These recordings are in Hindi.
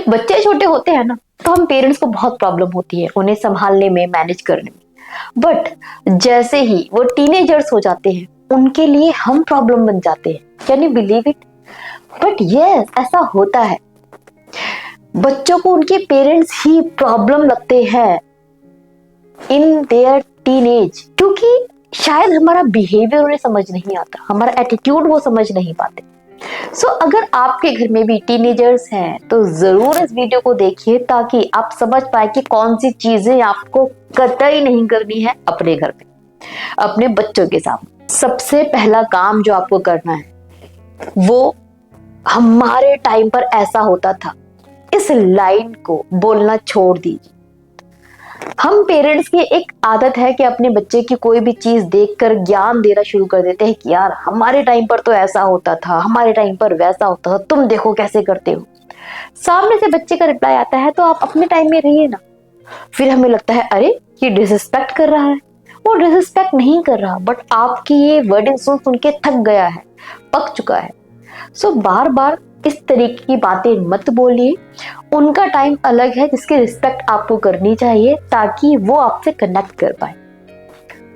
जब बच्चे छोटे होते हैं ना, तो हम पेरेंट्स को बहुत प्रॉब्लम होती है उन्हें संभालने में, मैनेज करने में। बट जैसे ही वो टीनेजर्स हो जाते हैं, उनके लिए हम प्रॉब्लम बन जाते हैं। Can you believe it? But yes, ऐसा होता है। बच्चों को उनके पेरेंट्स ही प्रॉब्लम लगते हैं इन देयर टीनेज, क्योंकि शायद हमारा बिहेवियर उन्हें समझ नहीं आता, हमारा एटीट्यूड वो समझ नहीं पाते। सो अगर आपके घर में भी टीनेजर्स हैं तो जरूर इस वीडियो को देखिए, ताकि आप समझ पाए कि कौन सी चीजें आपको कतई नहीं करनी है अपने घर में, अपने बच्चों के सामने। सबसे पहला काम जो आपको करना है वो, हमारे टाइम पर ऐसा होता था, इस लाइन को बोलना छोड़ दीजिए। हम पेरेंट्स की एक आदत है कि अपने बच्चे की कोई भी चीज देखकर ज्ञान देना शुरू कर देते हैं कि यार हमारे टाइम पर तो ऐसा होता था, हमारे टाइम पर वैसा होता था, तुम देखो कैसे करते हो। सामने से बच्चे का रिप्लाई आता है तो आप अपने टाइम में रहिए ना। फिर हमें लगता है अरे ये डिसरिस्पेक्ट कर रहा है। वो डिसरिस्पेक्ट नहीं कर रहा, बट आपकी ये वर्डिंग सुन सुन के थक गया है, पक चुका है। सो बार बार इस तरीके की बातें मत बोलिए। उनका टाइम अलग है जिसकी रिस्पेक्ट आपको करनी चाहिए, ताकि वो आपसे कनेक्ट कर पाए।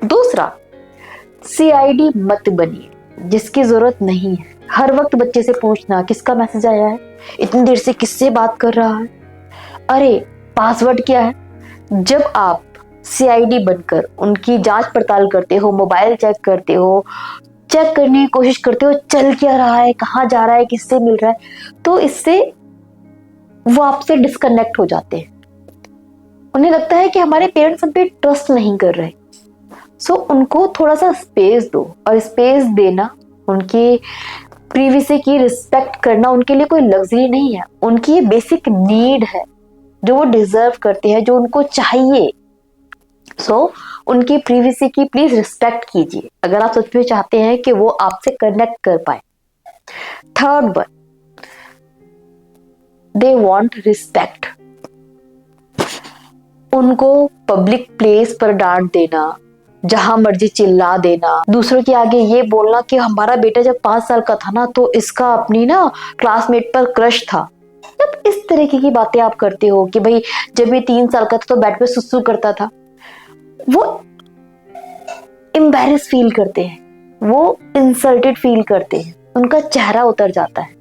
दूसरा, CID मत बनिए जिसकी जरूरत नहीं है। हर वक्त बच्चे से पूछना किसका मैसेज आया है, इतनी देर से किससे बात कर रहा है, अरे पासवर्ड क्या है। जब आप CID बनकर उनकी जांच पड़ताल करते हो, मोबाइल चेक करते हो, चेक करने की कोशिश करते हो चल क्या रहा है, कहाँ जा रहा है, किससे मिल रहा है, तो इससे वो आपसे डिस्कनेक्ट हो जाते हैं। उन्हें लगता है कि हमारे पेरेंट्स हम पे ट्रस्ट नहीं कर रहे। सो उनको थोड़ा सा स्पेस दो, और स्पेस देना, उनकी प्रिवेसी की रिस्पेक्ट करना उनके लिए कोई लग्जरी नहीं है, उनकी ये बेसिक नीड है जो वो डिजर्व करते हैं, जो उनको चाहिए। सो उनकी प्रिवेसी की प्लीज रिस्पेक्ट कीजिए, अगर आप सच में चाहते हैं कि वो आपसे कनेक्ट कर पाए। Third one, they want respect. उनको पब्लिक प्लेस पर डांट देना, जहां मर्जी चिल्ला देना, दूसरों के आगे ये बोलना कि हमारा बेटा जब 5 साल का था ना तो इसका अपनी ना क्लासमेट पर क्रश था। जब इस तरीके की बातें आप करते हो कि भाई जब ये 3 साल का था तो बेड पे सुसु करता था, वो एम्बैरेस फील करते हैं, वो इंसल्टेड फील करते हैं, उनका चेहरा उतर जाता है,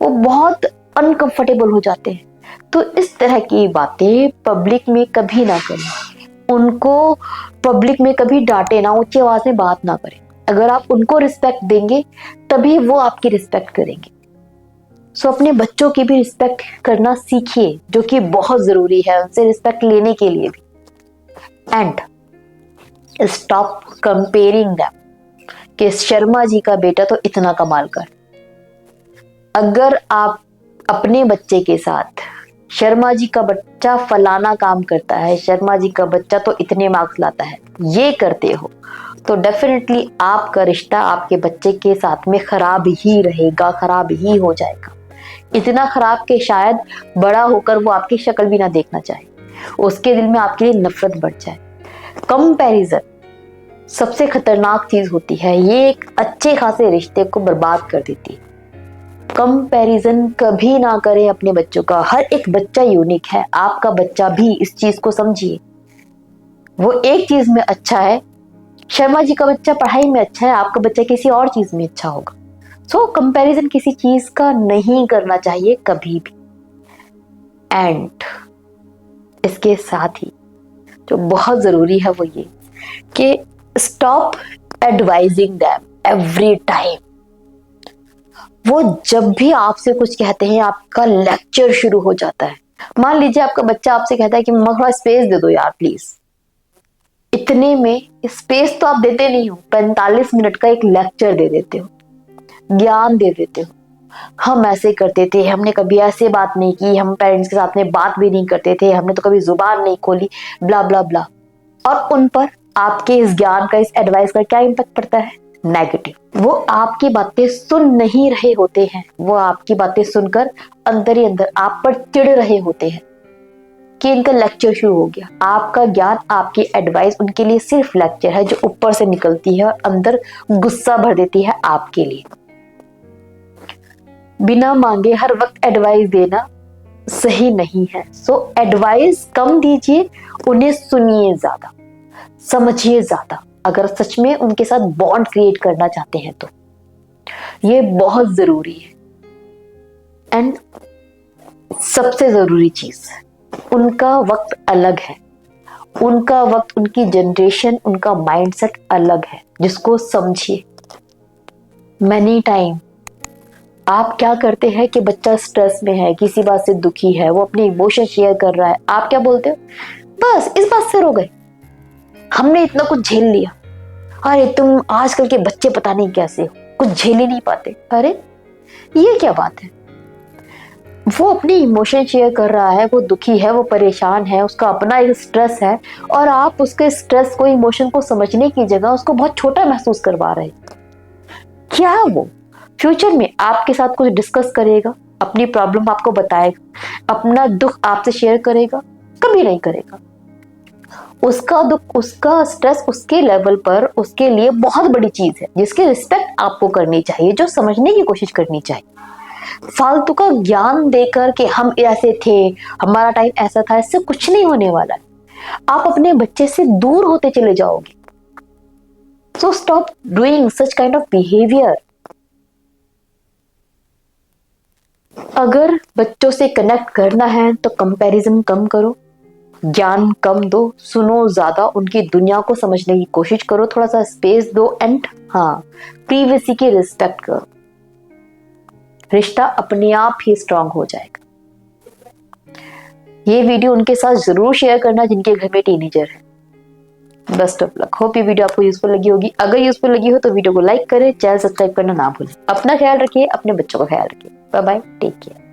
वो बहुत अनकंफर्टेबल हो जाते हैं। तो इस तरह की बातें पब्लिक में कभी ना करें। उनको पब्लिक में कभी डांटे ना, ऊंची आवाज में बात ना करें। अगर आप उनको रिस्पेक्ट देंगे तभी वो आपकी रिस्पेक्ट करेंगे। सो अपने बच्चों की भी रिस्पेक्ट करना सीखिए, जो कि बहुत जरूरी है उनसे रिस्पेक्ट लेने के लिए भी। एंड स्टॉप कंपेयरिंग देम कि शर्मा जी का बेटा तो इतना कमाल कर। अगर आप अपने बच्चे के साथ शर्मा जी का बच्चा फलाना काम करता है, शर्मा जी का बच्चा तो इतने मार्क्स लाता है, ये करते हो, तो डेफिनेटली आपका रिश्ता आपके बच्चे के साथ में खराब ही रहेगा, खराब ही हो जाएगा। इतना खराब कि शायद बड़ा होकर वो आपकी शक्ल भी ना देखना चाहे, उसके दिल में आपके लिए नफरत बढ़ जाए। कंपैरिजन सबसे खतरनाक चीज होती है, ये एक अच्छे खासे रिश्ते को बर्बाद कर देती है। कंपैरिजन कभी ना करें अपने बच्चों का। हर एक बच्चा यूनिक है, आपका बच्चा भी इस चीज को समझिए। वो एक चीज में अच्छा है, शर्मा जी का बच्चा पढ़ाई में अच्छा है, आपका बच्चा किसी और चीज में अच्छा होगा। सो कंपैरिजन किसी चीज का नहीं करना चाहिए कभी भी। एंड इसके साथ ही जो बहुत जरूरी है वो ये कि stop advising them every time. वो जब भी आपसे कुछ कहते हैं आपका लेक्चर शुरू हो जाता है। मान लीजिए आपका बच्चा आपसे कहता है कि मम्मा थोड़ा स्पेस दे दो यार प्लीज। इतने में स्पेस तो आप देते नहीं हो, 45 मिनट का एक लेक्चर दे देते हो, ज्ञान दे देते हो। हम ऐसे करते थे, हमने कभी ऐसे बात नहीं की, हम पेरेंट्स के साथ में बात भी नहीं करते थे, हमने तो कभी जुबान नहीं खोली, ब्ला ब्ला ब्ला। और उन पर आपके इस ज्ञान का, इस एडवाइस का क्या इम्पैक्ट पड़ता है? नेगेटिव। वो आपकी बातें सुन नहीं रहे होते हैं, वो आपकी बातें सुनकर अंदर ही अंदर आप पर चिढ़ रहे होते हैं कि इनका लेक्चर शुरू हो गया। आपका ज्ञान, आपकी एडवाइस उनके लिए सिर्फ लेक्चर है जो ऊपर से निकलती है और अंदर गुस्सा भर देती है आपके लिए। बिना मांगे हर वक्त एडवाइस देना सही नहीं है। सो एडवाइस कम दीजिए, उन्हें सुनिए ज्यादा, समझिए ज्यादा, अगर सच में उनके साथ बॉन्ड क्रिएट करना चाहते हैं तो ये बहुत जरूरी है। एंड सबसे जरूरी चीज, उनका वक्त अलग है, उनका वक्त, उनकी जनरेशन, उनका माइंडसेट अलग है, जिसको समझिए। मैनी टाइम आप क्या करते हैं कि बच्चा स्ट्रेस में है, किसी बात से दुखी है, वो अपने इमोशन शेयर कर रहा है, आप क्या बोलते हो, बस इस बात से रो गए, हमने इतना कुछ झेल लिया, अरे तुम आजकल के बच्चे पता नहीं कैसे हो, कुछ झेल ही नहीं पाते। अरे ये क्या बात है, वो अपनी इमोशन शेयर कर रहा है, वो दुखी है, वो परेशान है, उसका अपना एक स्ट्रेस है, और आप उसके स्ट्रेस को, इमोशन को समझने की जगह उसको बहुत छोटा महसूस करवा रहे हैं। क्या वो फ्यूचर में आपके साथ कुछ डिस्कस करेगा, अपनी प्रॉब्लम आपको बताएगा, अपना दुख आपसे शेयर करेगा? कभी नहीं करेगा। उसका दुख, उसका स्ट्रेस उसके लेवल पर उसके लिए बहुत बड़ी चीज है, जिसकी रिस्पेक्ट आपको करनी चाहिए, जो समझने की कोशिश करनी चाहिए। फालतू का ज्ञान देकर कि हम ऐसे थे, हमारा टाइम ऐसा था, इससे कुछ नहीं होने वाला है। आप अपने बच्चे से दूर होते चले जाओगे। So stop doing such kind of behaviour. अगर बच्चों से कनेक्ट करना है तो कंपैरिजन कम करो, ज्ञान कम दो, सुनो ज्यादा, उनकी दुनिया को समझने की कोशिश करो, थोड़ा सा स्पेस दो, एंड हाँ, प्रीवेसी की रिस्पेक्ट करो। रिश्ता अपने आप ही स्ट्रांग हो जाएगा। ये वीडियो उनके साथ जरूर शेयर करना जिनके घर में टीनेजर है। Best of luck. होप ये वीडियो आपको यूजफुल लगी होगी। अगर यूजफुल लगी हो तो वीडियो को लाइक करें, चैनल सब्सक्राइब करना ना भूलें। अपना ख्याल रखिए, अपने बच्चों का ख्याल रखिए। Bye bye, take care.